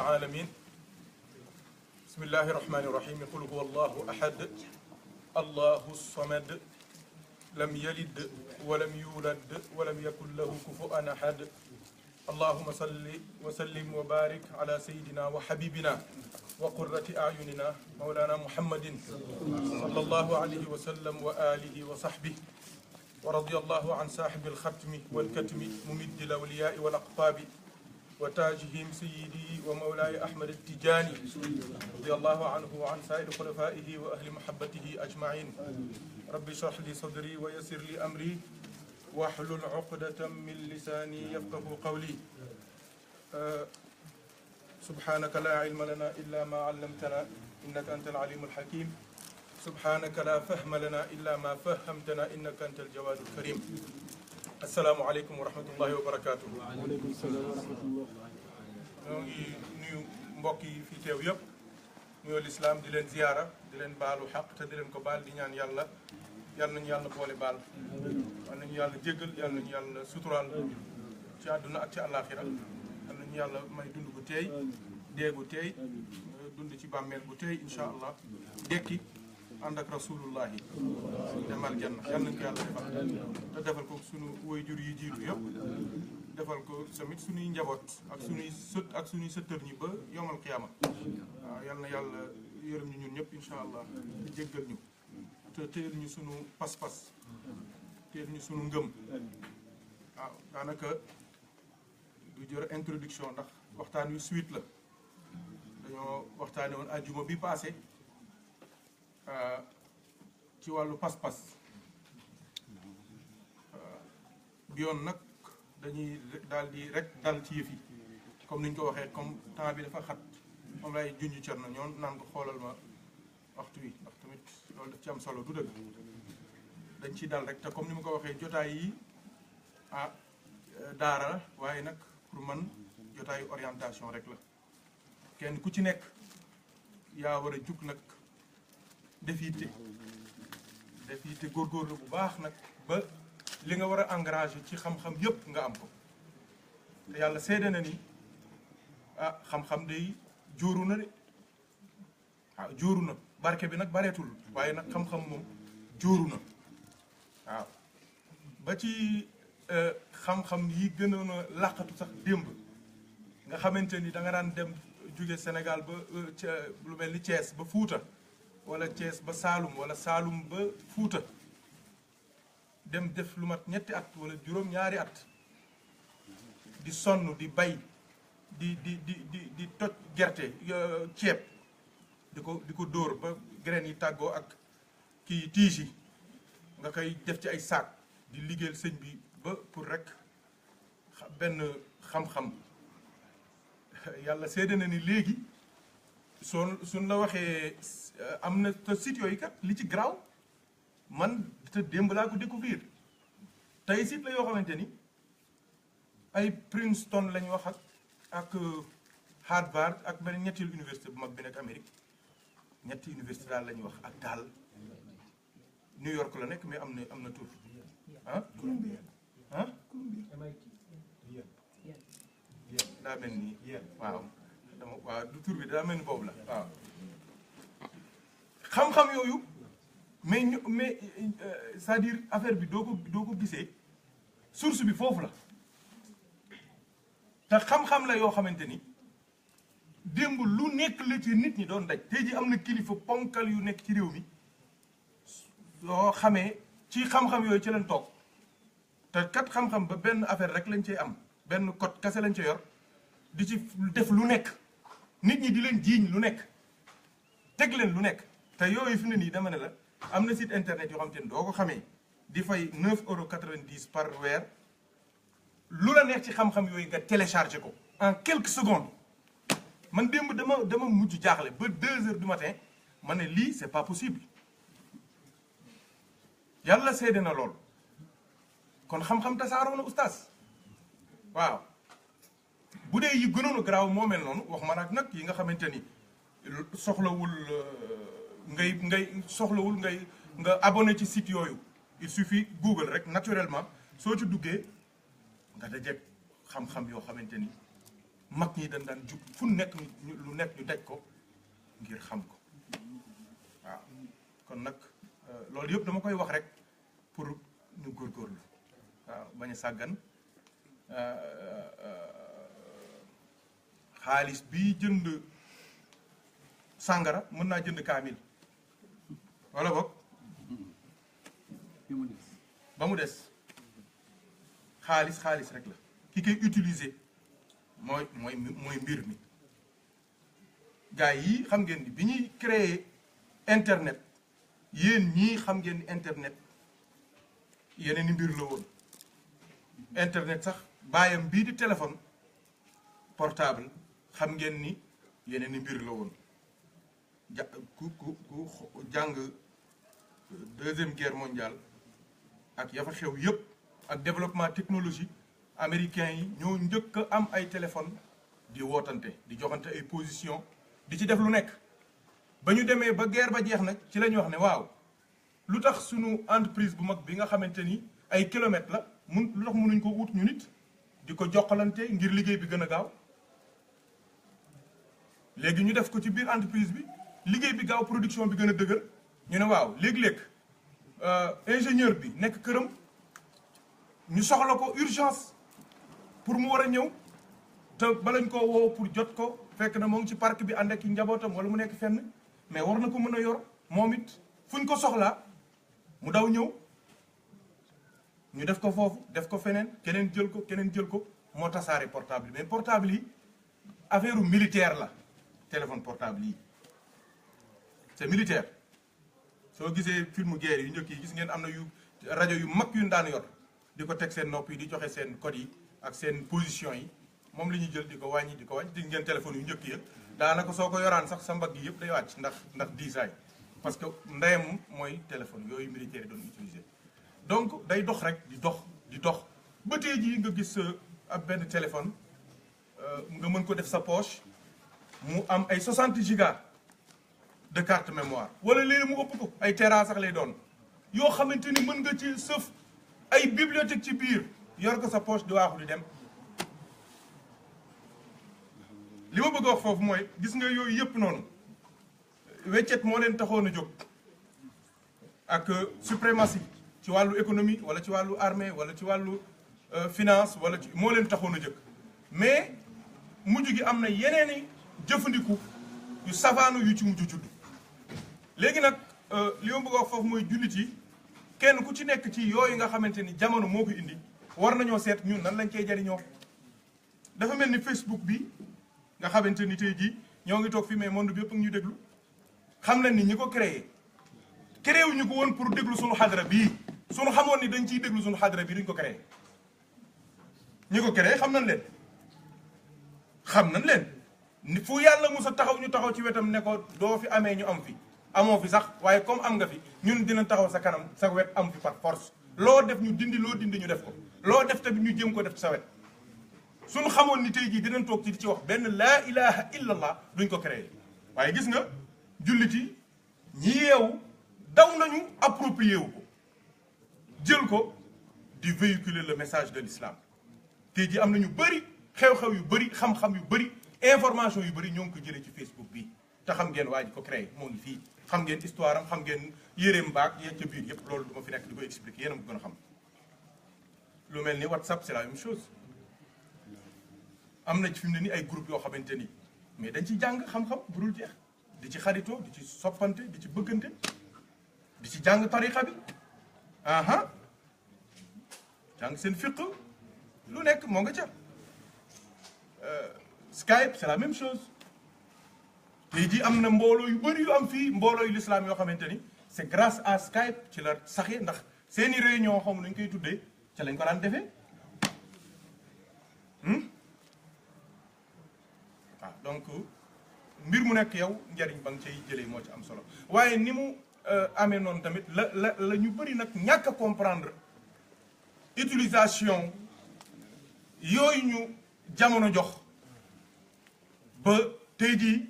العالمين بسم الله الرحمن الرحيم قل هو الله أحد الله الصمد لم يلد ولم يولد ولم يكن له كفوا أحد اللهم صل وسلم وبارك على سيدنا وحبيبنا وقرة أعيننا مولانا محمد صلى الله عليه وسلم وآله وصحبه ورضي الله عن صاحب الختم والكتم ممد الأولياء والأقطاب وتاجهم سيدي ومولاي أحمد التجاني رضي الله عنه وعن سائر خلفائه وأهل محبته أجمعين رب اشرح لي صدري ويسر لي أمري واحلل عقدة من لساني يفقه قولي سبحانك لا علم لنا إلا ما علمتنا إنك أنت العليم الحكيم سبحانك لا فهم لنا إلا ما فهمتنا إنك أنت الجواد الكريم السلام عليكم ورحمة الله وبركاته. وعليكم السلام ورحمة الله. ñoo ngi nuyu mbokk yi fi teew yëpp nuyoo lislaam di leen ziyaara di leen baalu xaq te di leen ko baal di ñaan yàlla yal nañu yàlla boole baal yal nañu yàlla jéggal yal nañu yàlla suturaal ci àdduna ak ci àllaaxira yal nañu yàlla may dund gu teey dee gu teey dund ci bàmmeel gu teey incha allah dekki ànd ak rasulullahi demal janna yal nañu ko yàlla defal te defal ko sunu waajur yi jiitu yëpp defal ko tamit suñuy njaboot ak suñuy sët ak suñuy sëtër ñi ba yomal qiyaama waaw yal na yàlla yërëm ñu ñun ñëpp incha allah te jéggal ñu te teel ñu suñu pas-pas teel ñu suñu ngëm waaw daanaka du jër introduction ndax waxtaan wi suite la dañoo waxtaane woon àjjuma bi passé ci wàllu pas-pas bi yoon nag dañuy daal di rek dal ci yëf yi comme ni ñu ko waxee comme temps bi dafa xat moom lay junj cer na ñoon naan ko xoolal ma waxtu wi ndax tamit loolu daf ci am solo du dëgg dañ ciy dal rek te comme ni ma ko waxee jotaay yi daara la waaye nag pour man jotaayu orientation rek la kenn ku ci nekk yaa war a jug nag def yitte góorgóorlu bu baax nag ba li nga war a engagé ci xam-xam yëpp nga am ko te yàlla seede na ni xam-xam day jóoru na de waaw jóoru na barke bi nag bareetul waaye nag xam-xam moom jóoru na waaw ba ci xam-xam yi gënoon a làqatu sax démb nga xamante ni da nga daan dem jóge Sénégal ba lu mel ni Thiès ba Fuuta wala Thiès ba Saalum wala Saalum ba Fuuta dem def lu mat ñetti at wala juróom-ñaari at di sonn di bay di toj gerte ceeb di ko dóor ba graines yi tàggoo ak kii tiges yi nga koy def ci ay saak di liggéeyal sëñ bi ba pour rek benn xam-xam yàlla seede na ni léegi suñ la waxee am na te site yooyu kat li ci garaaw man te démb laa ko découvrir tey site la yoo xamante ni ay Princeton lañ wax ak Harvard ak benn ñetti université bu mag bi nekk Amérique ñetti université daal la ñuy wax ak daal New York la nekk mais am na tur daa mel ni waaw du tur bi daa mel ni boobu la waaw xam-xam yooyu mais c'est-à-dire affaire bi doo ko gisee source bi foofu la te xam-xam la yoo xamante ni démb lu nekk la ci nit ñi doon daj tey ji am na kilifa ponkal yu nekk ci réew mi yoo xamee ci xam-xam yooyu ci leen toog te kat xam-xam ba benn affaire rek lañ cey am benn code kase lañ ca yor di ci def lu nekk nit ñi di leen jiiñ lu nekk teg leen lu nekk te yooyu fi ne nii dama ne la am na site internet yoo xam te ne doo ko xamee di fay 9,90 € par weer lu la neex ci xam-xam yooyu nga téléchargé ko en quelques secondes man démb dama mujj jaaxle ba 2 heures du matin ma ne lii c'est pas possible yàlla seede na lool kon xam-xam tasaaroo na oustaz waaw bu dee yi gënoon a garaaw moo mel noonu wax ma nag yi nga xamante ni soxlawul nga abonné ci site yooyu il suffit Google rek naturellement soo ci duggee nga dajeeg xam-xam yoo xamante ni mag ñi dañ daan jug fu nekk lu nekk ñu daj ko ngir xam ko waaw kon nag loolu yëpp dama koy wax rek pour ñu góorgóorlu waaw bañ a sàggan xaalis bi jënd sàngara mën naa jënd kaamil wala boog ba mu des xaalis rek la ki koy utiliser mooy mbir mi gars yi xam ngeen ni bi ñuy créer internet yéen ñii xam ngeen ni internet yeneen i mbir la woon internet sax baayam bii di téléphone portable xam ngeen ni yeneen i mbir la woon ku jàng deuxième guerre mondiale ak ya fa xew yëpp ak développement technologie américains yi ñoo njëkk a am ay téléphone di wootante di joxante ay position di ci def lu nekk ba ñu demee ba guerre ba jeex nag ci la ñu wax ne waaw lu tax sunu entreprise bu mag bi nga xamante ni ay kilomètres la lu tax mënuñ ko wut ñu nit di ko jokkalante ngir liggéey bi gën a gaaw léegi ñu def ko ci biir entreprise bi liggéey bi gaaw production bi gën a dëgër ñu ne waaw léeg-léeg ingénieur bi nekk këram ñu soxla ko urgence pour mu war a ñëw te balañ koo woo pour jot ko fekk na moo ngi ci parc bi ànd ak njabootam wala mu nekk fenn mais war na ko mën a yor moom it fuñ ko soxlaa mu daw ñëw ñu def ko foofu def ko feneen keneen jël ko moo tasaare portable mais portable yi affaire militaire la téléphone portable yi c'est militaire soo gisee filmu guerre yu njëkk yi gis ngeen am na yu rajo yu mag yu daan yor di ko teg seen nopp yi di joxe seen code yi ak seen position yi moom la ñuy jël di ko wàññi di ngeen téléphone yu njëkk ya daanaka soo ko yoraan sax sa mbagg yi yëpp day wàcc ndax diisaay parce que ndeyam mooy téléphone yooyu militaire doon utiliser donc day dox rek di dox ba tey jii nga gis ab benn téléphone nga mën ko def sa poche mu am ay 60 gigas de carte mémoire wala léegi mu ëpp ko ay tera sax lay doon yoo xamante ni mën nga ci sëf ay bibliothèque ci biir yor ko sa poche di waaxu di dem li ma bëgg a wax foofu mooy gis nga yooyu yëpp noonu weccet moo leen taxoon a jóg ak suprématie ci wàllu économie wala ci wàllu armée wala ci wàllu finance wala ci moo leen taxoon a jóg mais mujj gi am na yeneeni jëfandiku yu safaanu yu ci mujj judd léegi nag li ma bëgg a wax foofu mooy jullit yi kenn ku ci nekk ci yooyu nga xamante ni jamono moo ko indi war nañoo seet ñun nan lañ koy jariñoo dafa mel ni Facebook bi nga xamante ni tey jii ñoo ngi toog fii mais monde bi yëpp ñu déglu xam nañ ni ñi ko créé wu ñu ko woon pour déglu suñu xadra bii suñu xamoon ni dañ ciy déglu suñu xadra bii duñ ko créé ñi ko créé xam nañ leen ni fu yàlla musa taxaw ñu taxaw ci wetam ne ko doo fi amee ñu am fi amoo fi sax waaye comme am nga fi ñun dinañ taxaw sa kanam sa wet am fi par force loo def ñu dindi loo dindi ñu def ko loo def tamit ñu jéem ko def sa wet suñu xamoon ni tey jii dinañ toog ci di ci wax benn laa ilaha illallah duñ ko créé waaye gis nga jullit yi ñi yeewu daw nañu approprié wu ko jël ko di véhiculer le message de l'islam tey jii am na ñu bëri xew-xew yu bëri xam-xam yu bëri information yu bëri ñoo ngi ko jëlee ci Facebook bi te xam ngeen waa ji ko créé moo ngi fii xam ngeen histoire am xam ngeen yéreem baag yeeg ca biir yëpp loolu du ma fi nekk di ko expliquer yéen a ma gën a xam lu mel ni WhatsApp c'est la même chose am na ci fi mu ne ni ay groupe yoo xamante ni mais dañ ci jàng xam-xam bu dul jeex di ci xaritoo di ci soppante di ci bëggante di ci jàng tarixa bi aha jàng seen fiq lu nekk moo nga ca Skype c'est la même chose tey jii am na mbooloo yu bëri yu am fii mbooloo yu l'islam yoo xamante ni c'est grâce à Skype ci la saxee ndax seeni réunion xam nañ koy tuddee ca lañ ko daan defee waaw donc mbir mu nekk yow njariñ ba nga cay jëlee moo ci am solo waaye ni mu amee noonu tamit la ñu bëri nag ñàkk a comprendre utilisation yooyu ñu jamono jox ba tey jii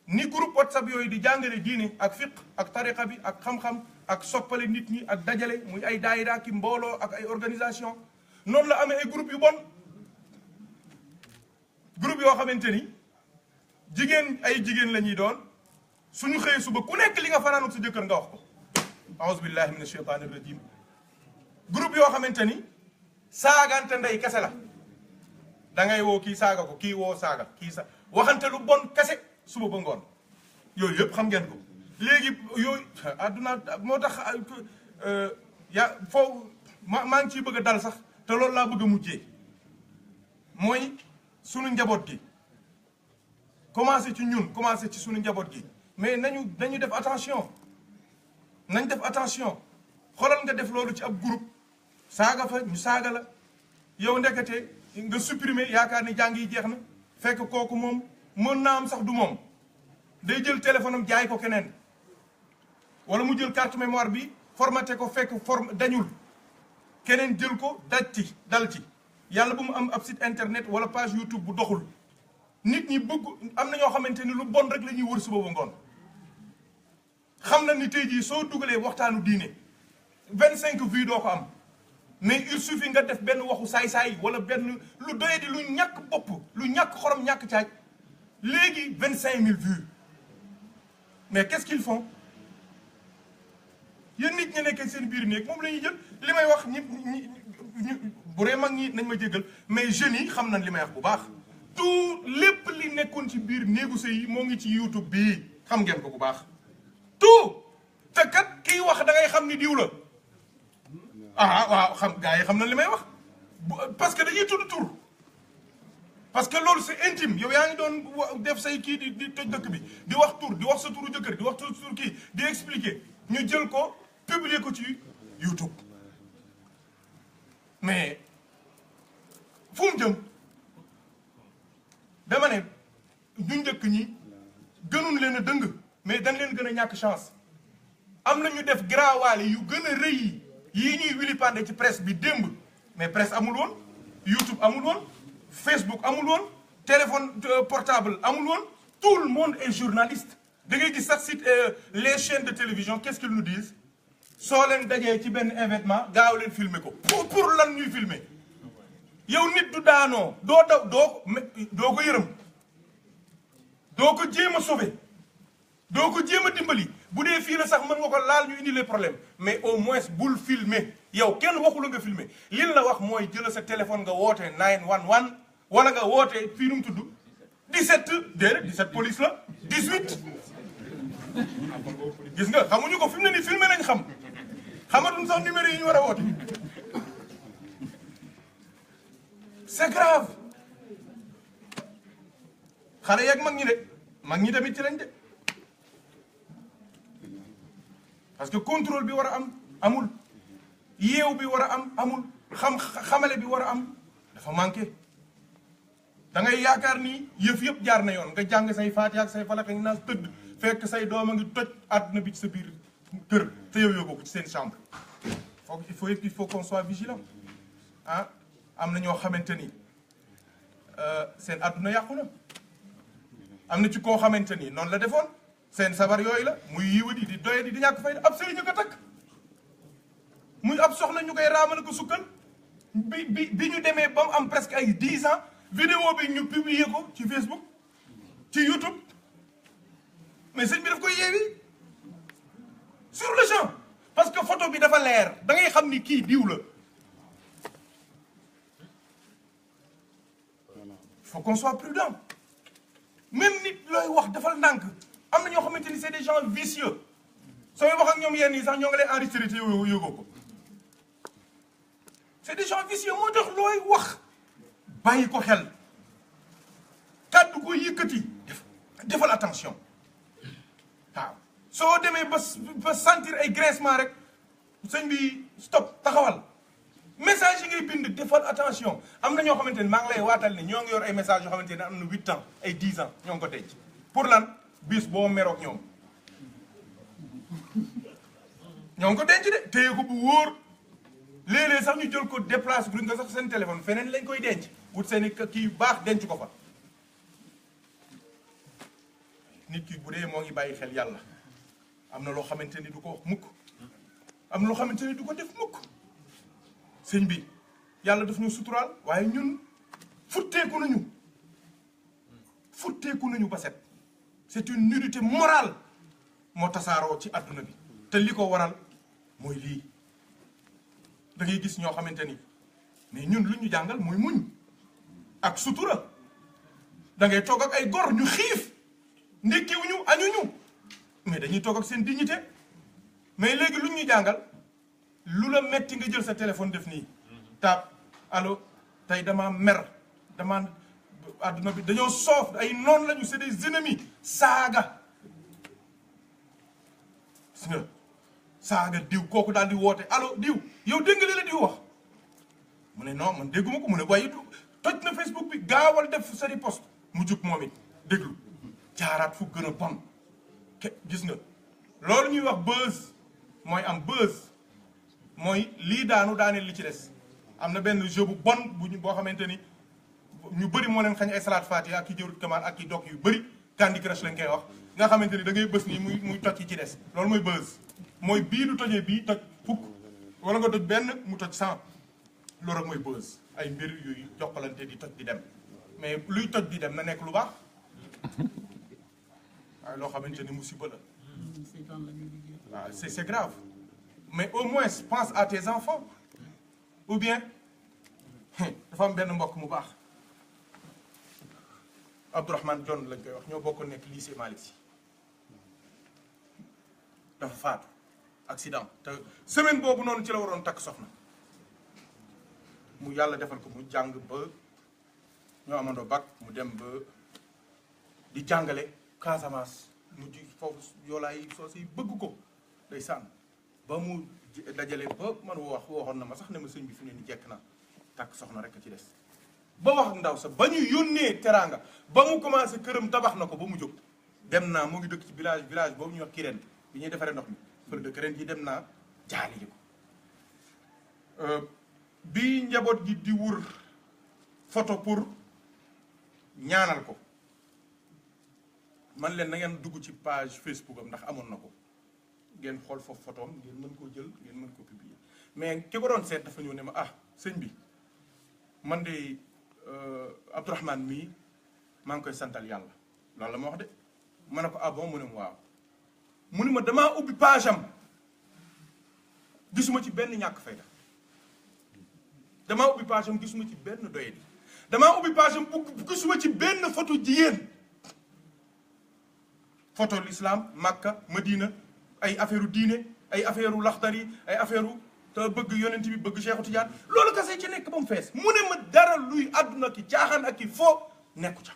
ni groupe WhatsApp yooyu di jàngale diine ak fiq ak tariqa bi ak xam-xam ak soppale nit ñi ak dajale muy ay daayira ki mbooloo ak ay organisation noonu la amee ay groupe yu bon groupe yoo xamante ni ay jigéen la ñuy doon suñu xëyee suba ku nekk li nga fanaanut sa jëkkër nga wax ko aouzu billahi mina shaytaani rajim groupe yoo xamante ni saagante ndey kese la da ngay woo kii saaga ko kii woo saaga kii sa waxante lu bon kese suba ba ngoon yooyu yëpp xam ngeen ko léegi yooyu àdduna moo tax foofu maa ngi ciy bëgg a dal sax te loolu laa bëgg a mujjee mooy sunu njaboot gi commencé ci ñun commencé ci sunu njaboot gi mais nañu def attention nañ def attention xoolal nga def loolu ci ab groupe saaga fa ñu saaga la yow ndekete nga supprimer yaakaar ni jàng yi jeex na fekk kooku moom mën naa am sax du moom day jël téléphone am jaay ko keneen wala mu jël carte mémoire bi formaté ko fekk dañul keneen jël ko dal ci yàlla bu mu am ab site internet wala page YouTube bu doxul nit ñi bëgg am na ñoo xamante ni lu bon rek la ñuy wër suba ba ngoon xam na ni tey jii soo dugalee waxtaanu diine 25 vues doo ko am mais il suffit nga def benn waxu saay-saay wala benn lu doye di lu ñàkk bopp lu ñàkk xorom ñàkk caaj léegi 25000 vues mais qu'est-ce qu'ils font yéen nit ñi nekkee seen biir néeg moom la ñuy jël li may wax bu dee mag ñi nañ ma jéggal mais jeunes yi xam nañ li may wax bu baax tout lépp li nekkoon ci biir néegu sëy yi moo ngi ci YouTube bii xam ngeen ko bu baax tout te kat kiy wax da ngay xam ni diw la waaw xam gars yi xam nañ li may wax parce que dañuy tudd tur parce que loolu c'est intime yow yaa ngi doon def say kii di toj dëkk bi di wax tur di wax sa turu jëkkër di wax tur kii di expliquer ñu jël ko publier ko ci YouTube mais fu mu jëm dama ne ñu njëkk ñi gënuñ leen a dëng mais dañ leen gën a ñàkk chance am na ñu def giraawaale yu gën a rëy yii ñuy wili pande ci presse bi démb mais presse amul woon YouTube amul woon Facebook amul woon téléphone portable amul woon tout le monde est journaliste da ngay gis sax site les chaînes de télévision qu'est-ce qu'ils nous disent soo leen dajee ci benn événement gaaw leen filmer ko pour lan ñuy filmer yow nit du daanoo doo daw doo ko yërëm doo ko jéem a sauver doo ko jéem a dimbali bu dee fii la sax mën nga ko laal ñu indi les problèmes mais au moins bul filmer yow kenn waxu la nga filmer li la wax mooy jël sa téléphone nga woote 911 wala nga woote fii nu mu tudd 17 police la 18 gis nga xamuñu ko fi mu ne nii filmer nañ xam xamatuñ sax numéro yi ñu war a woote c'est grave xale yeeg mag ñi tamit ci lañ de parce que contrôle bi war a am amul yeew bi war a am amul xamale bi war a am dafa manqué da ngay yaakaar ni yëf yëpp jaar na yoon nga jàng say Faatiha ak say Falaq ak Naas tëdd fekk say doom a ngi toj àdduna bi ci sa biir kër te yow yóbboo ko ci seen chambre il faut qu'on soit vigilant ah am na ñoo xamante ni seen àdduna yàqu na am na ci koo xamante ni noonu la defoon seen sabar yooyu la muy yiwadi di doye di ñàkk fay ab sëriñ ñu ko takk muy ab soxna ñu koy raamal ko sukkal bi ñu demee ba mu am presque ay 10 ans vidéo bi ñu publier ko ci Facebook ci YouTube mais sëñ bi daf koy yeewi sur le champ parce que photo bi dafa leer da ngay xam ni kii diw la il faut qu'on soit prudent même nit looy wax dafal ndànk am na ñoo xamante ni c'est des gens vicieux sooy wax ak ñoom yenn yi sax ñoo nga lay enregistré te yow yëgoo ko c'est des gens vicieux moo tax looy wax bàyyi ko xel kàddu ko yëkkati defal attention waaw soo demee ba sentir ay grincement rek sëñ bi stop taxawal message yi ngay bind defal attention am na ñoo xamante ni maa ngi lay waatal ne ñoo ngi yor ay message yoo xamante ne am na 8 ans ay 10 ans ñoo ngi ko denc pour lan bis boo meroog ñoom ñoo ngi ko denc de téye ko bu wóor léeg-léeg sax ñu jël ko déplace bu nga sax seen téléphone feneen lañ koy denc wut seen i kii yu baax denc ko fa nit ki bu dee moo ngi bàyyi xel yàlla am na loo xamante ni du ko wax mukk am na loo xamante ni du ko def mukk sëñ bi yàlla daf ñu suturaal waaye ñun futteeku nañu futteeku nañu ba set c'est une nudité morale moo tasaaroo ci àdduna bi te li ko waral mooy lii da ngay gis ñoo xamante ni mais ñun lu ñu jàngal mooy muñ ak sutura da ngay toog ak ay gor ñu xiif ndekkiwuñu añuñu mais dañuy toog ak seen dignité mais léegi lu ñu jàngal lu la metti nga jël sa téléphone def nii taab allo tey dama mer dama àdduna bi dañoo soof ay noon lañu c'est des ennemis saaga gis nga saaga diw kooku daal di woote allo diw yow dégg nga li la diw wax mu ne non man dégguma ko mu ne waaye toj na Facebook bi gaawal def sa riposte mu jug moom it déglu jaaraat fu gën a bon gis nga loolu ñuy wax buzz mooy am buzz mooy lii daaneel li ci des am na benn jeu bu bon boo xamante ni ñu bëri moo leen xañ ay salaat fatiha ak ki jërut kamaan ak ki dog yu bëri Candy Crush lañ koy wax nga xamante ni da ngay bës nii muy toj yi ci des loolu mooy buzz mooy bii du tojee bii toj fukk wala nga toj benn mu toj 100 loolu rek mooy buzz ay mbir yuy jokkalante di toj di dem mais luy toj di dem na nekk lu baax waaye loo xamante ni musiba la waaw c'est grave mais au moins pense à tes enfants ou bien dafa am benn mbokk mu baax Abdourahmane John lañ koy wax ñoo bokk nekk lycée Malick Sy dafa faatu accident te semaine boobu noonu ci la waroon takk soxna mu yàlla defal ko mu jàng ba ñoo amandoo bac mu dem ba di jàngale Casamance mu ji foofu yoolaay soo si bëgg ko day sànn ba mu dajale ba man waxoon na ma sax ne ma sëñ bi fi ne ni jekk na takk soxna rek a ci des ba wax ak ndaw sa ba ñu yónnee teraanga ba mu commencé këram tabax na ko ba mu jóg dem naa mu ngi dëkk ci village boobu ñuy wax Kirène bi ñuy defaree ndox mi fële de Kirène yi dem naa jaali ji ko bi njaboot gi di wur photo pour ñaanal ko man leen na ngeen dugg ci page Facebook am ndax amoon na ko ngeen xool foofu photoom ngeen mën koo jël ngeen mën ko publier mais ki ko doon seet dafa ñëw ne ma ah sëñ bi man de Abdourahmane mii maa ngi koy santal yàlla loolu la ma wax de ma ne ko ah bon mu ne ma waaw mu ne ma damaa ubbi page am gisuma ci benn ñàkk fayda damaa ubbi page am gisuma ci benn doyadi damaa ubbi page am gisuma ci benn photo jigéen photo l'islam Makka Madina ay affaire u diine ay affaire u laxdari ay affaire u te bëgg yonent bi bëgg Cheikhu Tidiane loolu kase ci nekk ba mu fees mu ne ma dara luy àdduna ki caaxaan ak ki foo nekku ca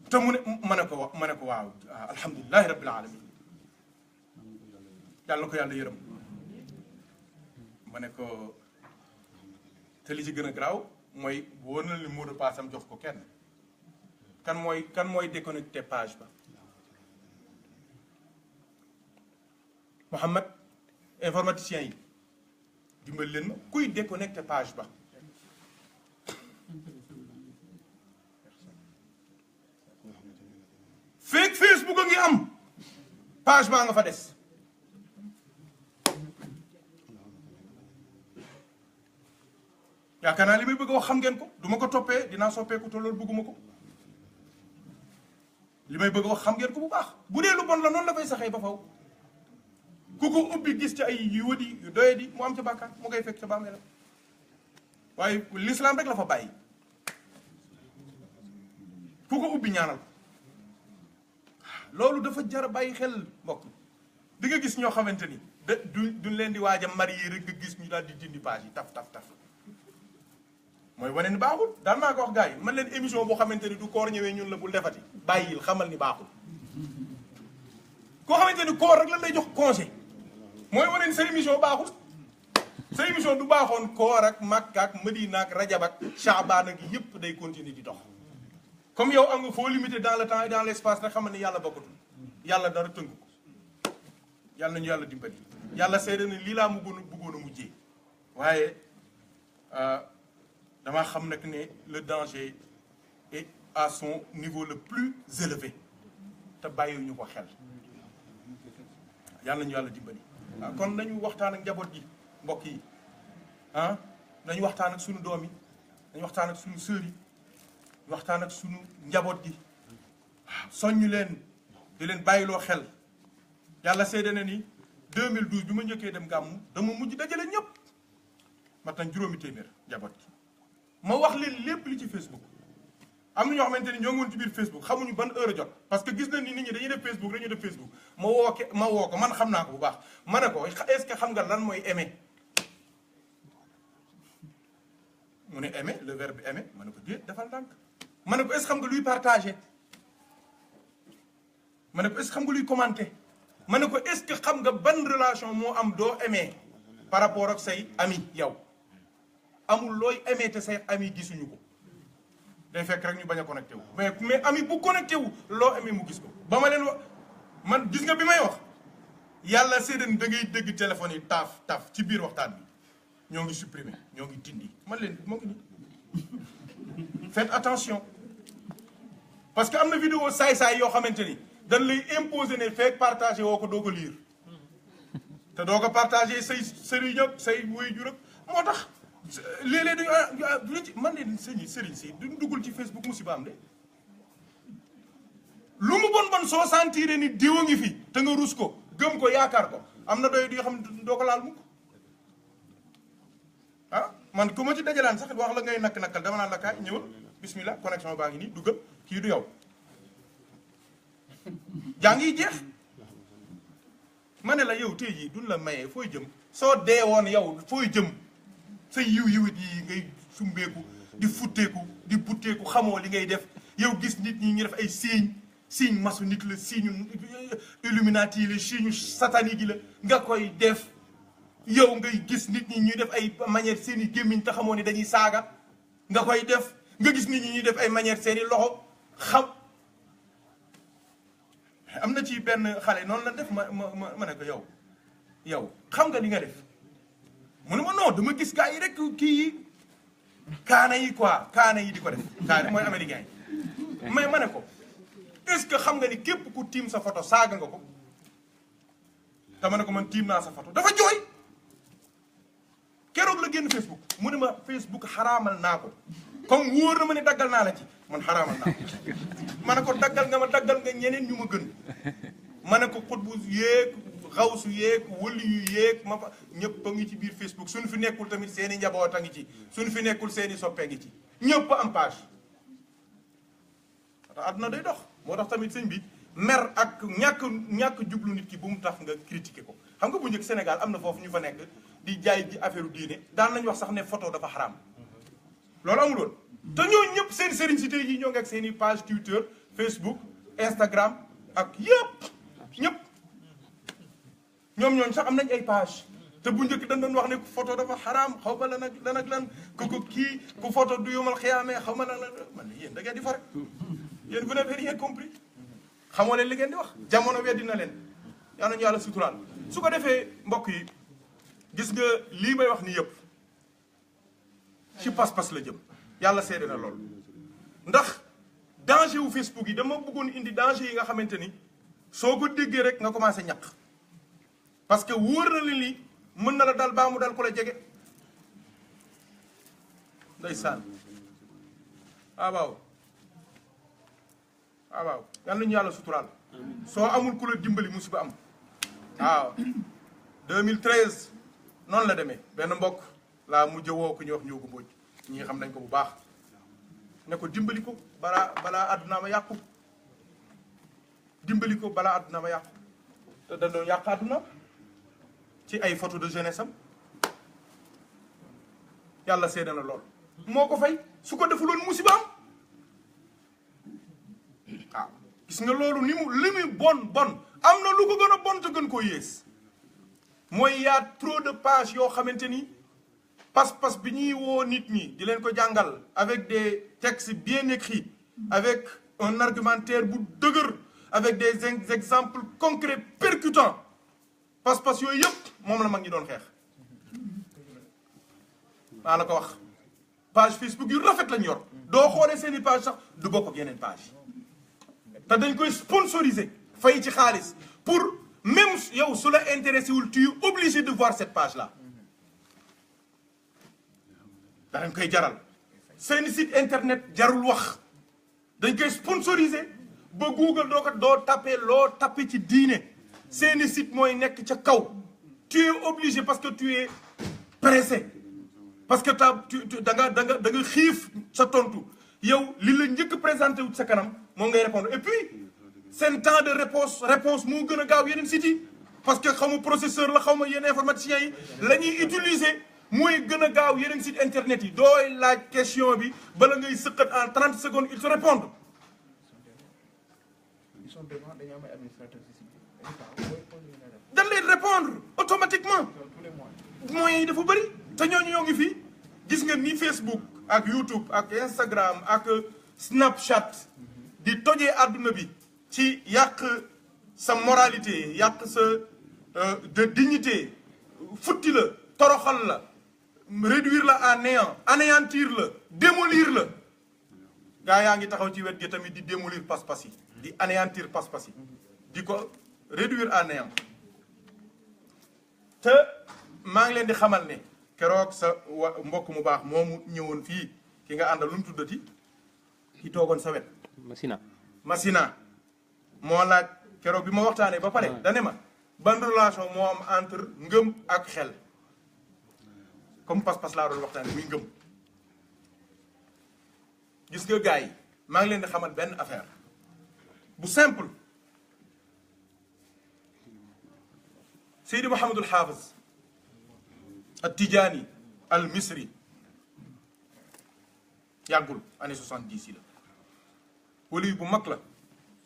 te mu ne ma ne ko waaw alhamdulilahi rabbil alamin yàlla na ko yàlla yërëm ma ne ko te li ci gën a garaaw mooy wóor na li mot de passe am jox ko kenn kan mooy déconnecté page ba Mouhamed informaticien yi dimbali leen ma kuy déconnecté page ba fekk Facebook a ngi am page baa nga fa des yaakaar naa li may bëgg a wax xam ngeen ko du ma ko toppee dinaa soppeeku te loolu bëgguma ko li may bëgg a wax xam ngeen ko bu baax bu dee lu bon la noonu la fay saxee ba faw ku ko ubbi gis ci ay yu wëdi yu doye di mu am ca bàkkaar mu koy fekk ca bàmmeelam waaye l'islam rek la fa bàyyi ku ko ubbi ñaanal loolu dafa jar a bàyyi xel mbokk di nga gis ñoo xamante ni duñ leen di waaj a marié rek nga gis ñu daal di dindi page yi taf mooy wane ni baaxul daan naa ko wax gars yi man leen émission boo xamante ni du koor ñëwee ñun la bul defati bàyyil xamal ni baaxul koo xamante ni koor rek lan lay jox congé mooy wane ni sa émission baaxul sa émission du baaxoon koor ak Makka ak Madina ak Rajab ak Shaabaan ak yëpp day continuer di dox comme yow am nga foo limité dans le temps et dans l'espace rek xamal ni yàlla bokkatul yàlla dara tënk ko yàlla nañu yàlla dimbali yàlla seede na lii laa bëggoon a mujjee waaye damaa xam nag ne le danger est à son niveau le plus élevé te bàyyiwuñu ko xel yàlla nañu yàlla dimbali waaw kon nañu waxtaan ak njaboot gi mbokk yi nañu waxtaan ak suñu doom yi nañu waxtaan ak suñu sœur yi waxtaan ak sunu njaboot gi waaw soññu leen di leen bàyyiloo xel yàlla seede na ni 2012 bi ma njëkkee dem gàmmu dama mujj dajale ñëpp mat nañ juróomi téeméer njaboot gi ma wax leen lépp li ci Facebook am na ñoo xamante ni ñoo ngi woon ci biir Facebook xamuñu ban heure a jot parce que gis nañ ni nit ñi dañuy def Facebook dañuy def Facebook ma woo ko man xam naa ko bu baax ma ne ko est-ce que xam nga lan mooy aimer mu ne aimer le verbe aimer ma ne ko déet defal ndànk ma ne ko est-ce que xam nga luy partager ma ne ko est-ce que xam nga luy commenter ma ne ko est-ce que xam nga ban relation moo am doo aimer par rapport ak say ami yow amul looy aimer te say ami gisuñu ko day fekk rek ñu bañ a connecté wu mais ami bu connecté wu loo aimer mu gis ko ba ma leen wax man gis nga bi may wax yàlla séedéen da ngay dégg téléphone yi taaf ci biir waxtaan bi ñoo ngi supprimer ñoo ngi dindi man leen moo ngi nii faites attention parce que am na vidéo saay-saay yoo xamante ni dañ lay imposer ne fekk partagé woo ko doo ko lire te doo ko partagé say sëriñ ak say waajur ak moo tax léeg-léeg duñu ci man leen sëriñ si duñ duggul ci Facebook musiba am de lu mu bon soo sentir ni diwa ngi fi te nga rus ko gëm ko yaakaar ko am na doy di nga xam ne doo ko laal mukk ah man ku ma ci dajalaan sax wax la ngay nakk-nakkal dama naan la kaay ñëwal bismillah connexion baa ngi nii duggal kii du yow jaa ngi jeex ma ne la yow tey jii duñ la mayee fooy jëm soo dee woon yow fooy jëm sa yiwit yi ngay sumbeeku di futteeku di butteeku xamoo li ngay def yow gis nit ñi ñu def ay signe maçonnique la signe illuminati la signe satanique la nga koy def yow ngay gis nit ñi ñuy def ay manière seen i gémmiñ te xamoo ni dañuy saaga nga koy def nga gis nit ñi ñuy def ay manière seen i loxo xam am na ci benn xale noonu la def ma ne ko yow xam nga li nga def mu ne ma non dama gis gars yi rek kii yi kaana yi di ko def kaana mooy américain yi mais ma ne ko est-ce que xam nga ni képp ku tiim sa photo saaga nga ko te ma ne ko man tiim naa sa photo dafa jooy keroog la génn Facebook mu ne ma Facebook xaraamal naa ko comme wóor na ma ne daggal naa la ci man xaraamal naa ko ma ne ko daggal nga ñeneen ñu ma gën ma ne ko xut bu yéeg xawsu yéeg wëli yu yéeg ma fa ñëpp a ngi ci biir Facebook suñu fi nekkul tamit seen i njaboot a ngi ci suñu fi nekkul seen i soppee ngi ci ñëpp am page tax àdduna day dox moo tax tamit sëñ bi mer ak ñàkk jublu nit ki bu mu tax nga critiquer ko xam nga bu njëkk Sénégal am na foofu ñu fa nekk di jaay ji affaire diine daan nañ wax sax ne photo dafa xaraam loolu amul woon te ñooñu ñëpp seen sëriñ si tey jii ñoo ngi ak seen i page Twitter Facebook Instagram ak yëpp ñëpp ñooñu sax am nañ ay page te bu njëkk dañ doon wax ne photo dafa xaraam xaw ma lan ak lan ku kii ku photo du yomal xiyaamee xaw ma lan man yéen da ngeen di fare yéen vous n'avez rien compris xamoo leen li ngeen di wax jamono weddi na leen yaa nañu yàlla suturaal su ko defee mbokk yi gis nga lii may wax ni yëpp ci pas-pas la jëm yàlla seede na lool ndax danger wu Facebook yi dama bëggoon indi danger yi nga xamante ni soo ko déggee rek nga commencé ñaq parce que wóor na li mën na la dal baa mu dal ko la jege ndeysaan waaw yal nañu yàlla suturaal soo amul ku la dimbali musiba am waaw 2013 noonu la demee benn mbokk laa mujj woo ku ñuy wax Ndiogu Mbodj ñi xam nañ ko bu baax ne ko dimbali ko balaa àdduna ma yàqu dimbali ko balaa àdduna ma yàqu te dañ doon yàq àdduna ci ay photo de jeunesse am yàlla seede na lool moo ko fay su ko defuloon musiba am waaw gis nga loolu li muy bon am na lu ko gën a bon te gën koo yées mooy yaa trop de pages yoo xamante ni pas-pas bi ñuy woo nit ñi di leen ko jàngal avec des textes bien écrits avec un argumentaire bu dëgër avec des exemples concrets percutants pas-pas yooyu yëpp moom la mag ñi doon xeex maa la ko wax page Facebook yu rafet lañ yor doo xoolee seeni page sax du bokk ak yeneen page te dañ koy sponsoriser fay ci xaalis pour même yow su la intéressé wul tu es obligé de voir cette page là danañ koy jaral seeni site internet jarul wax dañ koy sponsoriser ba Google doo tapé loo tapé ci diine seeni site mooy nekk ca kaw. Tu es obligé parce que tu es pressé parce que da nga xiif sa tontu yow li la njëkk présenté wu sa kanam moom ngay répondre et puis seen temps de réponse moo gën a gaaw yeneen sites yi parce que xamu processeur la xaw ma yenn informaticiens yi la ñuy utiliser mooy gën a gaaw yeneen site internet yi dooy laaj question bi bala ngay sëqat en 30 secondes ils te répondent. Ils sont devant dañu am ay administrateurs ci site dañ lay répondre automatiquement. tous les mois. moyens yi dafa bëri te ñooñu ñoo ngi fii gis nga ni Facebook ak YouTube ak Instagram ak Snapchat di tojee àdduna bi ci yàq sa moralité yàq sa de dignité futti la toroxal la réduire la à néant anéantir la démolir la gaa yaa ngi taxaw ci wet gi tamit di démolir pas-pas yi di anéantir pas-pas yi di ko réduire à néant te maa ngi leen di xamal ne keroog sa mbokk mu baax moomu ñëwoon fii ki nga àndal lu mu tuddati ki toogoon sa wet Masina moo laaj keroog bi ma waxtaanee ba pare dane ma ban relation moo am entre ngëm ak xel comme pas-pas laa doon waxtaanee muy ngëm gis nga gars yi maa ngi leen di xamal benn affaire bu simple Seydi Mouhamadul Hafiz At-Tijaani al Misri yàggul année 70 yi la wali bu mag la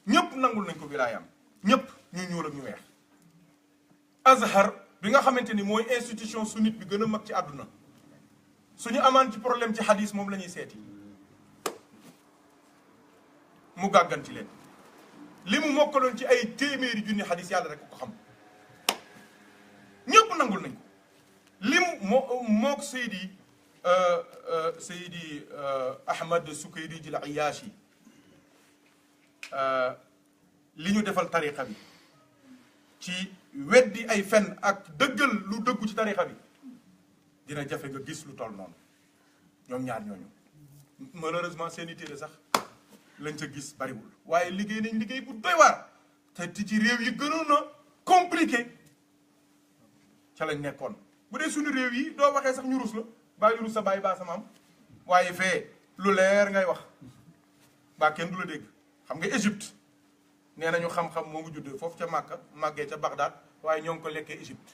ñëpp nangul nañ ko wilaayam ñëpp ñu ñuul ak ñu weex Azhar bi nga xamante ni mooy institution sunnite bi gën a mag ci àdduna suñu amaan ci problème ci xadis moom la ñuy seeti mu gàggan ci leen li mu mokkaloon ci ay téeméeri junni xadis yàlla rek ko xam ñëpp nangul nañ ko li mu mook Seydi Ahmad Sukayri Jil Ayaashi li ñu defal tariqa bi ci weddi ay fen ak dëggal lu dëggu ci tariqa bi dina jafe nga gis lu toll noonu ñoom ñaar ñooñu malheureusement seeni téere sax lañ ca gis bariwul waaye liggéey nañ liggéey bu doy waar te ci réew yi gënoon a compliqué ca lañ nekkoon bu dee suñu réew yi doo waxee sax ñu rus la baa ñu rus sa bàyyi baa sa maam waaye fee lu leer ngay wax baa kenn du la dégg xam nga Égypte nee nañu xam-xam moo ngi juddee foofu ca Màkka màggee ca Bagdad waaye ñoo ngi ko lekkee Égypte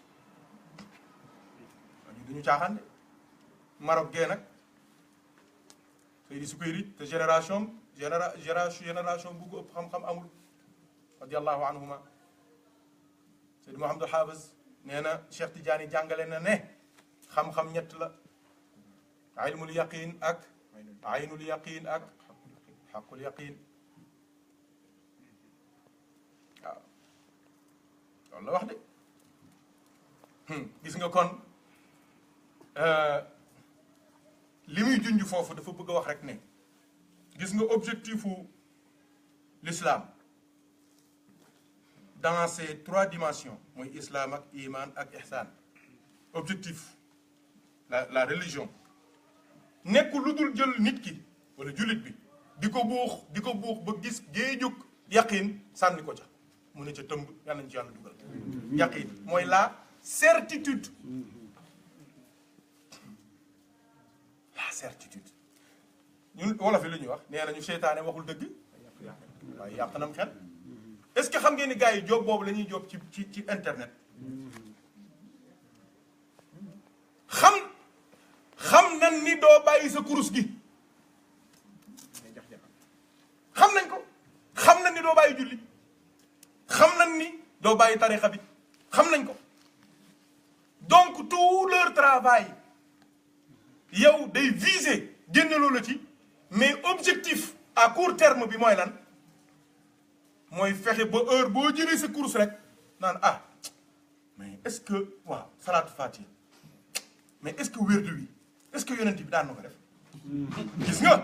ñu duñu caaxaan de Maroc gee nag Seydi Sukayri te génération bu ko ëpp xam-xam amul radiallahu anhuma Seydi Mouhamadou Hafiz nee na Cheikh Tidiane jàngale na ne xam-xam ñett la ilmul yaqin ak aynul yaqin ak xaqul yaqin waaw loolu la wax de gis nga kon li muy junj foofu dafa bëgg a wax rek ne gis nga objectifu l'islam dans ces trois dimensions mooy islam ak iman ak ihsan objectif la religion nekkul lu dul jël nit ki wala jullit bi di ko buux ba gis géejug yaqin sànni ko ca mu ne ca tëmb yàlla nañ ci yàlla dugal yaqin mooy la certitude ñun wolof yi lu ñuy wax nee nañu seytaane waxul dëgg waaye yàq nam xel est-ce que xam ngeen ni gars yi job boobu la ñuy job ci internet xam nañ ni doo bàyyi sa kurus gi xam nañ ko xam nañ ni doo bàyyi julli xam nañ ni doo bàyyi tarixa bi xam nañ ko donc tout leur travail yow day viser génneloo la ci mais objectif à court terme bi mooy lan mooy fexe ba heure boo jëlee sa course rek naan ah mais est-ce que waaw salaatu fatiha mais est-ce que wérdu wi est-ce que yonent bi daan na ko def gis nga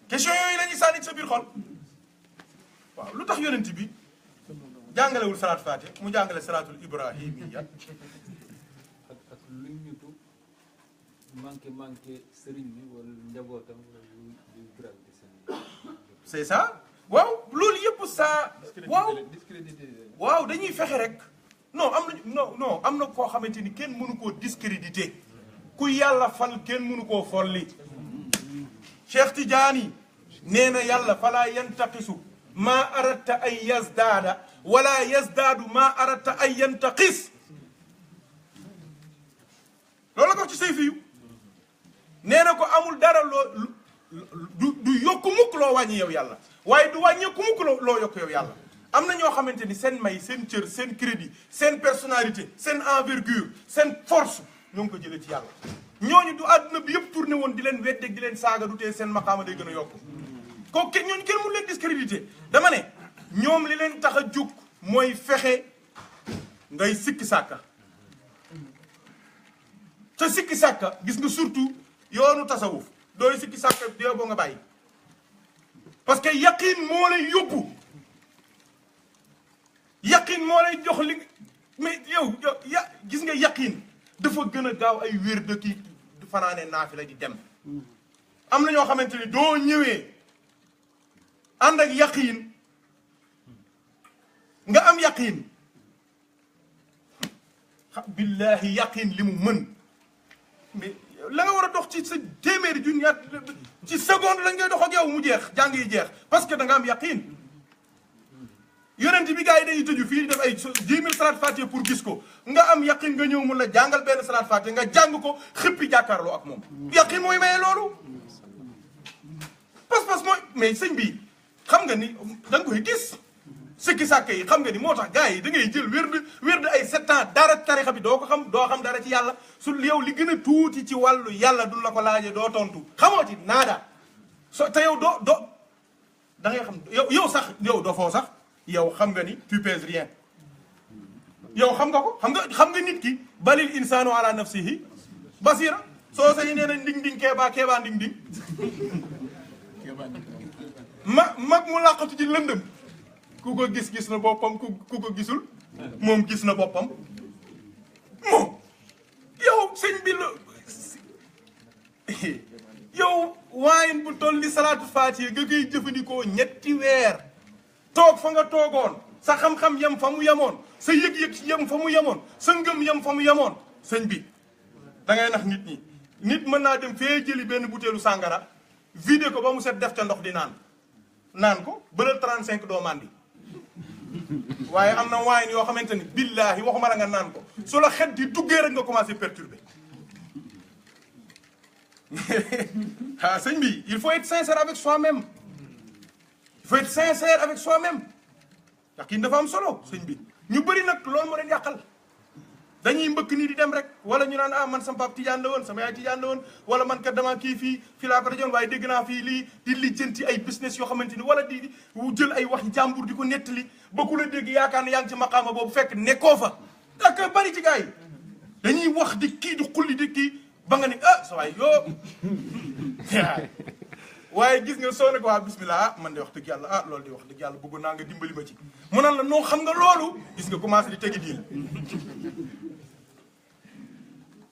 question yooyu la ñuy sànni ci sa biir xol waaw lu tax yonent bi jàngalewul salaatu fatiha mu jàngale salaatul ibrahimiya ak luñ ñutu manqué sëriñ bi wala njabootam luy gravité c'est ça waaw loolu yëpp ça waaw waaw dañuy fexe rek non am na koo xamante ni kenn mënu koo discréditer ku yàlla fal kenn mënu koo folli Cheikh Tidiane nee na yàlla falaa yantaqisu maa aradta an yazdaada wala yazdaadu maa aradta an yantaqis loolu la ko ci say fiyu nee na ko amul dara loo du yokku mukk loo wàññi yow yàlla waaye du wàññeeku mukk loo yokk yow yàlla am na ñoo xamante ni seen may seen cër seen crédit seen personnalité seen envergure seen force ñoo ngi ko jëlee ci yàlla ñooñu du àdduna bi yëpp tourné woon di leen weddeeg di leen saaga du tee seen maqaama day gën a yokk kooku kenn ñooñu kenn mënu leen discrédité dama ne ñoom li leen tax a jóg mooy fexe ngay sikki sàkka te sikki sàkka gis nga surtout yoonu tasawuf dooy sikki sàkka dee boo nga bàyyi parce que yaqin moo lay yóbbu yaqin moo lay jox li mais yow gis nga yaqin dafa gën a gaaw ay wér de kii fanaane naafi la di dem am na ñoo xamante ni doo ñëwee ànd ak yaqin nga am yaqin billahi yaqin li mu mën mais la nga war a dox ci sa téeméeri junni ci seconde la ngay dox ak yow mu jeex jàng yi jeex parce que da nga am yaqin yonent bi gars yi dañuy tëju fii def ay 10 000 salaat fatiha pour gis ko nga am yaqin nga ñëw mun la jàngal benn salaat fatiha nga jàng ko xippi jàkkaarloo ak moom yaqin mooy maye loolu pas-pas mooy mais sëñ bi xam nga ni da nga koy gis sikki sàkk yi xam nga ni moo tax gars yi da ngay jël wérd ay 7 ans dara tarixa bi doo xam dara ci yàlla su yow li gën a tuuti ci wàllu yàlla duñ la ko laajee doo tontu xamoo ci naada so te yow doo da ngay xam yow sax yow doo foo sax yow xam nga ni tu pèses rien yow xam nga ko xam nga nit ki balil insaanu ala nafsihi basira soo sañi nee na nding nding keebaa nding nding mag mu làqatu ci lëndëm ku ko gis na boppam ku ko gisul moom gis na boppam moom yow sëñ bi la yow waayin bu toll ni salaatu faatiha nga koy jëfandikoo ñetti weer toog fa nga toogoon sa xam-xam yem fa mu yemoon sa yëg-yëg yem fa mu yemoon sa ngëm yem fa mu yemoon sëñ bi da ngay nax nit ñi nit mën naa dem fee jëli benn butéelu sàngara vidé ko ba mu set def ca ndox di naan ko bëral 35 doo màndi waaye am na waayin yoo xamante ni billaahi waxuma la nga naan ko su la xet di duggee rek nga commencé perturber ah sëñ bi il faut être sincère avec soi-même il faut être sincère avec soi-même yaqin dafa am solo sëñ bi ñu bëri nag loolu moo leen yàqal dañuy mbëkk nii di dem rek wala ñu naan ah man sama pap tijaan la woon sama yaay tijaan la woon wala man kat dama kii fii laa ko dajoon waaye dégg naa fii lii di lijjanti ay business yoo xamante ni wala di jël ay wax jàmbur di ko nettali ba ku la dégg yaakaar ne yaa ngi ci maqaama boobu fekk nekkoo fa ak bari ci gars yi dañuy wax di kii di xulli di kii ba nga ni ah sa waay yoo waaye gis nga soo ne ko waa bismillah man de wax dëgg yàlla loolu di wax dëgg yàlla bëggoon naa nga dimbali ma ci mu naan la noo xam nga loolu gis nga commencé di tegi diil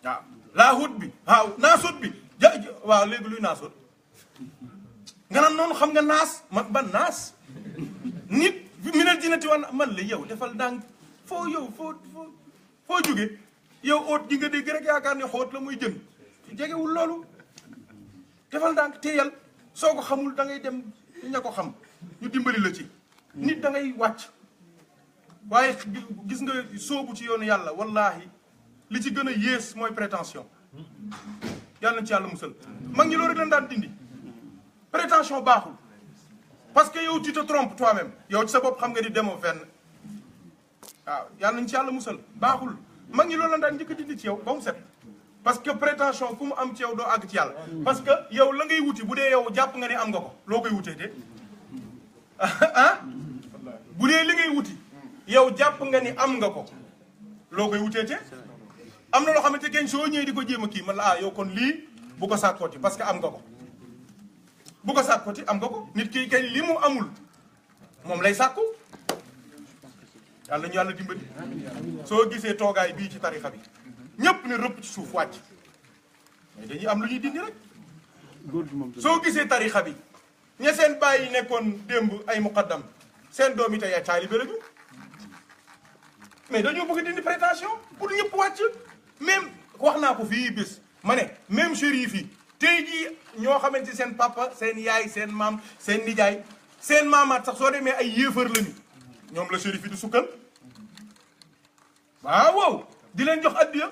waaw laahut bi waaw naasut bi waaw léegi luy naasut nga naan noonu xam nga naas man ban naas nit minal jinnati wan man la yow defal ndànk foo jóge yow óot ji nga dégg rek yaakaar ne xóot la muy jën jegewul loolu defal ndànk téyal soo ko xamul da ngay dem ña ko xam ñu dimbali la ci nit da ngay wàcc waaye gis nga soobu ci yoonu yàlla wallahi li ci gën a yées mooy prétention yàlla na ci yàlla musal mag ñi loolu rek lañ daan dindi prétention baaxul parce que yow tu te trompes toi-même yow ci sa bopp xam nga ni demoo fenn waaw yàlla nañ ci yàlla musal baaxul mag ñi loolu lañ daan njëkk dindi ci yow ba mu set parce que prétention ku mu am ci yow doo àgg ci yàlla parce que yow la ngay wuti bu dee yow jàpp nga ni am nga ko loo koy wutee te bu dee li ngay wuti yow jàpp nga ni am nga ko loo koy wutee te am na loo xamante kenn soo ñëwee di ko jéem a kii man la yow kon lii bu ko sàkkooti parce que am nga ko bu ko sàkkooti am nga ko nit ki kay li mu amul moom lay sàkku yàlla ñu yàlla dimbali soo gisee toogaay bii ci tarixa bi ñëpp ne rëpp ci suuf wàcc mais dañuy am lu ñuy dindi rek soo gisee tarixa bi ña seen bàyyi nekkoon démb ay muqaddam seen doom yi tey ay taalibe lañu mais dañoo bëgg dindi prétention pour ñëpp wàcc même wax naa ko fii bés ma ne même chérif yi tey jii ñoo xamante seen papa seen yaay seen maam seen nijaay seen maamaat sax soo demee ay yéefar lañu ñoom la chérif yi di sukkal waaw di leen jox addiya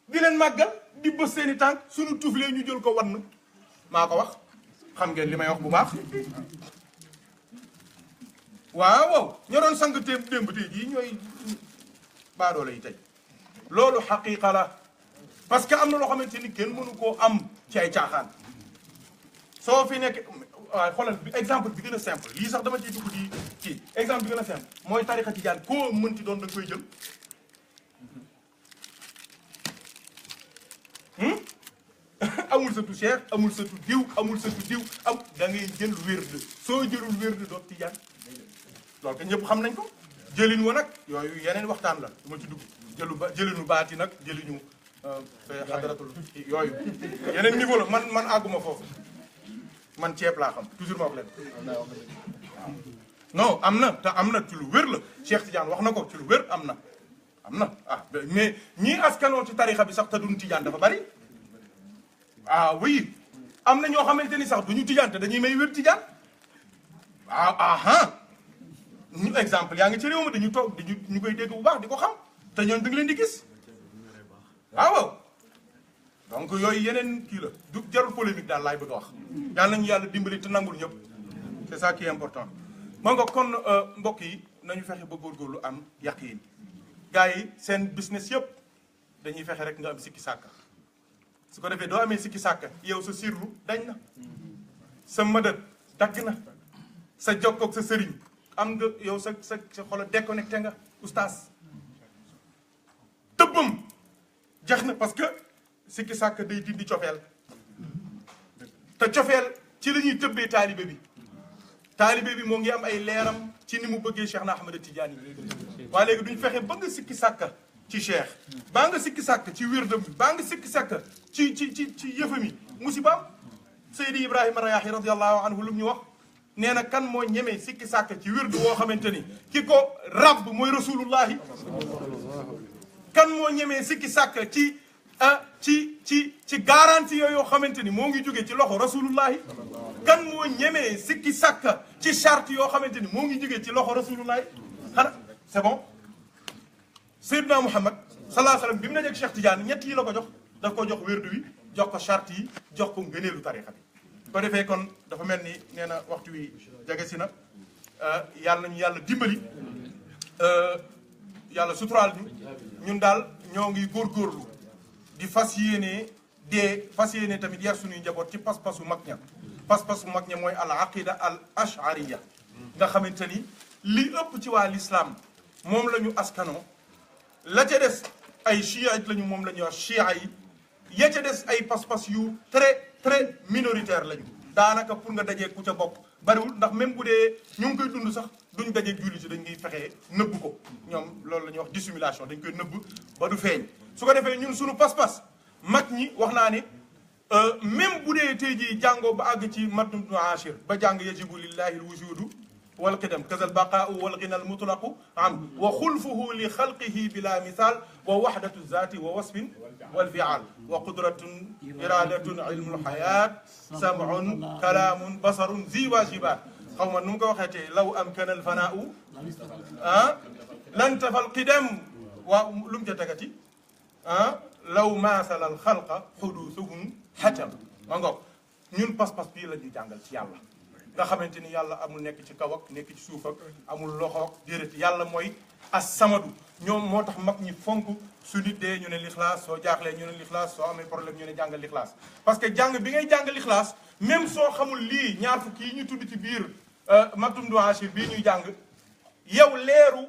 di leen màggal di bës seeni tànk suñu tuflee ñu jël ko wann maa ko wax xam ngeen li may wax bu baax waaw ñoo doon sang démb tey jii ñooy baadoole yi tey loolu xaqiqa la parce que am na loo xamante ni kenn mënu koo am ci ay caaxaan soo fi nekk waaw xoolal exemple bi gën a simple lii sax dama ciy dugg di kii exemple bi gën a simple mooy tarixa tijaan koo mënti doon da nga koy jël amul sëtu cheikh amul sëtu diw amul sëtu diw da ngay jël wérd soo jëlul wérd doot tijaan loolu que ñëpp xam nañ ko jëlin wa nag yooyu yeneen waxtaan la du ma ci dugg jëlinu baati nag jëliñu xadaratul yooyu yeneen niveau la man àgguma foofu man ceeb laa xam toujours ma wax leen non am na te am na ci lu wér la Cheikh Tidiane wax na ko ci lu wér am na mais ñii askanoo ci tarixa bi sax te duñ Tidiane dafa bari oui am na ñoo xamante ni sax duñu Tidiane te dañuy may wér Tidiane ñu exemple yaa ngi ci réew mi dañu toog ñu koy dégg bu baax di ko xam te ñoom da nga leen di gis waaw donc yooyu yeneen kii la du jarul polémique daal laay bëgg a wax yàlla nañu yàlla dimbali te nangul ñëpp c'est ça qui est important moo nga kon mbokk yi nañu fexe ba góorgóorlu am yaqiin gars yi seen business yëpp dañuy fexe rek nga am sikki sàkka su ko defee doo amee sikki sàkka yow sa sirlu dañ na sa mëdët dagg na sa jokkoog sa sëriñ am nga yow sa xolo déconnecté nga oustaz tëbbam jeex na parce que sikki sàkk day dindi cofeel te cofeel ci la ñuy tëbbee taalibe bi moo ngi am ay leeram ci ni mu bëggee Cheikh na Ahmada Tidiane yi waaye léegi duñ fexe ba nga sikki sàkk ci cheikh baa nga sikki sàkk ci wirdam bi baa nga sikki sàkk ci yëfam yi musibaam Seydi Ibrahima Rayaahi radiyallahu anhu lu mu ñu wax nee na kan moo ñemee sikki sàkk ci wirdu woo xamante ni ki ko rabb mooy rasulullahi kan moo ñemee sikki sàkk ci garantie yoo xamante ni moo ngi jóge ci loxo rasulullahi kan moo ñemee sikki sàkk ci charte yoo xamante ni moo ngi jóge ci loxo rasulullahi xanaa c'est bon Seydina Muhammad sallallahu alayhi wa sallam bi mu ne ak Cheikh Tidiane ñett yi la ko jox daf ko jox wérdu wi jox ko charte yi jox ko ngëneelu tarixa bi ko defee kon dafa mel ni nee na waxtu wi jege si na yàlla nañu yàlla dimbali yàlla suturaal ñu ñun daal ñoo ngi góorgóorlu di fas yéene tamit yar suñuy njaboot ci pas-pasu mag ña pas-pasu mag ña mooy al aqida al ashariya nga xamante ni li ëpp ci waa l'islam moom la ñu askanoo la ca des ay chiite lañu moom la ñuy wax chia yi ya ca des ay pas-pas yu très minoritaire lañu daanaka pour nga dajee ku ca bokk bariwul ndax même bu dee ñu ngi koy dund sax duñ dajee julli ci dañ ngay fexee nëbb ko ñoom loolu la ñuy wax dissimulation dañ koy nëbb ba du feeñ su ko defee ñun suñu pas-pas mag ñi wax naa ne même bu dee tey jii jàngoo ba àgg ci matnu ashir ba jàng yajibu lillahi al wujudu wal qidam kazal baqaau wal ghina al mutlaqu am wa xulfuhu li xalqihi bila misal wa wahdatu zati wa wasfin wal fial wa qudratun iradatun ilmul hayat sam'un kalamun basarun zi wajibat xaw ma nu mu ko waxeetee law amkana al fanaau lan tafal qidam waa lu mu ca tegati law maasala al xalqa xudusuhum xatam ma ngoog ñun pas-pas bii la ñuy jàngal ci yàlla nga xamante ni yàlla amul nekk ci kaw ak nekk ci suuf ak amul loxoog déedéet yàlla mooy as-samadu ñoom moo tax mag ñi fonk su nit dee ñu ne lixlaas soo jaaxlee ñu ne lixlaas soo amee problème ñu ne jàngal lixlaas parce que jàng bi ngay jàng lixlaas même soo xamul lii ñaar fukki yi ñu tudd ci biir matum du ashir bii ñuy jàng yow leeru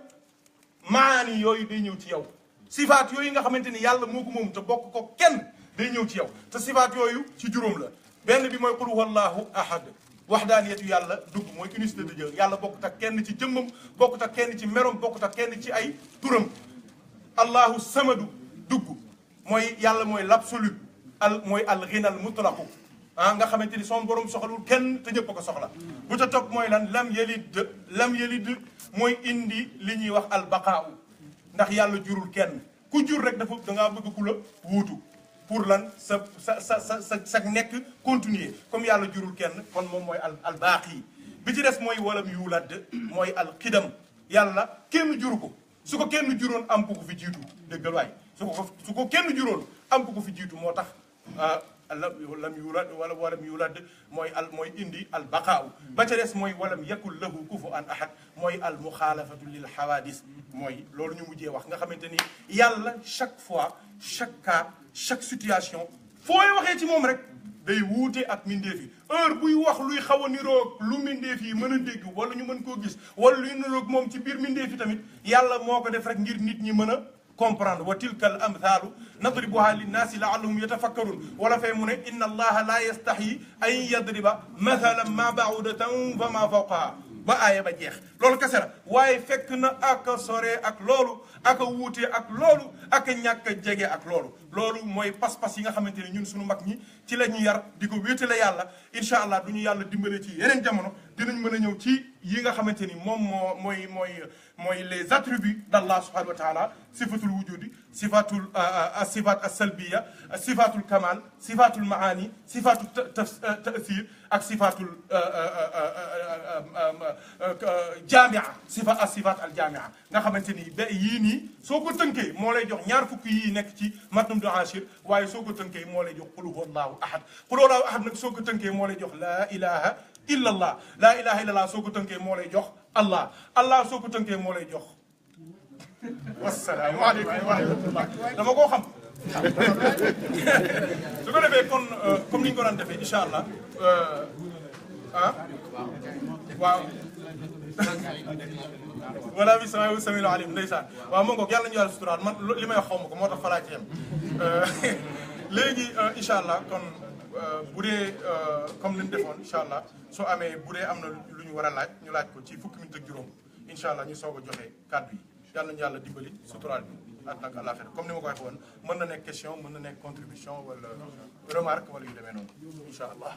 maani yooyu day ñëw ci yow sifaat yooyu nga xamante ni yàlla moo ko moom te bokk ko kenn day ñëw ci yow te sifaat yooyu ci juróom la benn bi mooy qul huwallahu ahad waxdaaniyatu yàlla dugg mooy unicité de Dieu yàlla bokkut ak kenn ci jëmmam bokkut ak kenn ci merom bokkut ak kenn ci ay turam allahu samadu dugg mooy yàlla mooy l'absolu mooy al ghinal mutlaqu ah nga xamante ni son borom soxlawul kenn te ñëpp a ko soxla bu ca topp mooy lan lam yalid mooy indi li ñuy wax albaqaaw ndax yàlla jurul kenn ku jur rek dafa da ngaa bëgg ku la wuutu pour lan sa nekk continuer comme yàlla jurul kenn kon moom mooy al baaqi bi ci des mooy walam yuulad mooy al xidam yàlla kenn juru ko su ko kenn juróon am ko fi jiitu déggal waay su ko kenn juróon am ko fi jiitu moo tax lam yuulad wala walam yuulad mooy indi al baqaaw ba ca des mooy walam yakul lahu kufuwan ahad mooy al muxaalafatu lil xawaadis mooy loolu ñu mujjee wax nga xamante ni yàlla chaque fois chaque cas chaque situation fooy waxee ci moom rek day wuute ak mindeef yi heure buy wax luy xaw a niroog lu mindeef yi mën a dégg wala ñu mën koo gis wala luy niroog moom ci biir mindeef yi tamit yàlla moo ko def rek ngir nit ñi mën a comprendre wa tilka al amthaalu nadribuha linnaasi laallahum yatafakkarun wala fay mu ne inna allaha la yastahi an yadriba mathalan ma baudatan fa ma fawqaha ba aaya ba jeex loolu kese la waaye fekk na ak a sore ak loolu ak a wuute ak loolu ak a ñàkk a jege ak loolu mooy pas-pas yi nga xamante ne ñun suñu mag ñi ci la ñu yar di ko wéetale yàlla incha allah du ñu yàlla dimbale ci yeneen jamono dinañ mën a ñëw ci yi nga xamante ni moom mooy les attributs d'Allah subhanahu wa taala sifatul wujudi sifatul sifat as-salbiya sifatul kamal sifatul maani sifatul ta'sir ak sifatul jamia sifat al jamia nga xamante ni ba yii nii soo ko tënkee moo lay jox ñaar fukki yii nekk ci matnum du ashir waaye soo ko tënkee moo lay jox qul huwa allahu ahad qul huwa allahu ahad nag soo ko tënkee moo lay jox laa ilaha illa allah laa ilaha illa allah soo ko tënkee moo lay jox allah allah soo ko tënkee moo lay jox wassalaamu aleykum wa rahmatullah dama koo xam su ko defee kon comme ni ñu ko daan defee incha allah waaw wala bi sama samilu alim ndeysaan waaw moo ngoog yàlla ñu yàlla suturaal man li may wax xaw ma ko moo tax falaa ci yem léegi incha allah kon bu dee comme li ñu defoon incha allah soo amee bu dee am na lu ñu war a laaj ñu laaj ko ci fukki minute ak juróom incha allah ñu soog a joxe kàddu yi yàlla ñu yàlla dimbali suturaal bi àdduna ak àllaaxira comme ni ma ko waxee woon mën na nekk question mën na nekk contribution wala remarque wala yu demee noonu incha allah.